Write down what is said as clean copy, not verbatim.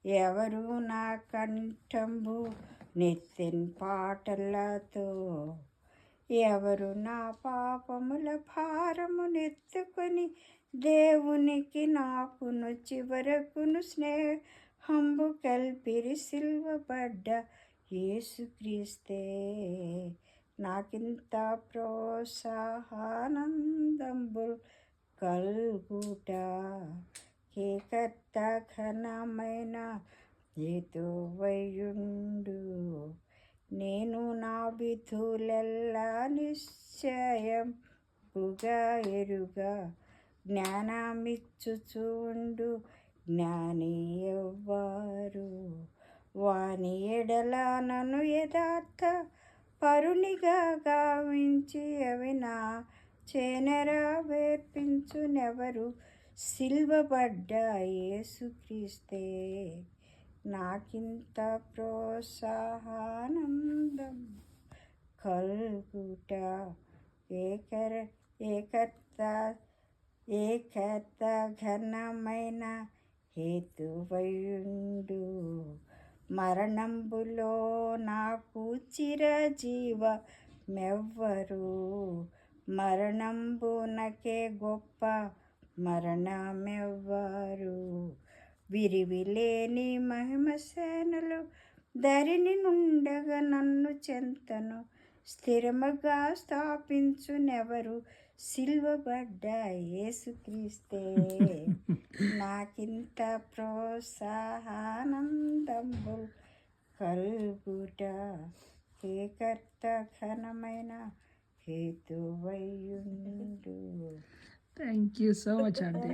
ఎవరు నా కంఠంబు నెత్తిన్ పాటలతో, ఎవరు నా పాపముల భారము నెత్తుకొని దేవునికి నాకును చివరకును స్నేహంబు కల్పిరి. సిల్వబడ్డ యేసుక్రీస్తే నాకింత ప్రోత్సాహానందంబు కల్గుట. కేకర్త ఘనమైన హేతువయుండు, నేను నా విధులెల్లా నిశ్చయంబుగా ఎరుగా. జ్ఞానమిచ్చుచుండు జ్ఞాని ఎవ్వరు, వాని ఎడల నన్ను యథార్థ పరునిగా గావించి అవి నా చేనెరవేర్పించునెవరు. సిల్వబడ్డ యేసుక్రీస్తే నాకింత ప్రోత్సాహానందం కల్గుట. ఏకర్త ఘనమైన హేతువయుండు, మరణంబులో నాకు చిరజీవమెవ్వరు. మరణంబునకే గొప్ప మరణమెవ్వరు. విరివిలేని మహిమసేనలు ధరిని నుండగా నన్ను చెంతను స్థిరముగా స్థాపించునెవరు. సిల్వబడ్డ యేసుక్రీస్తే నాకింత ప్రోత్సాహానందంబు కల్గుట. ఏకర్త ఘనమైన హేతువయుండు. థ్యాంక్ యూ సో మచ్ అండి.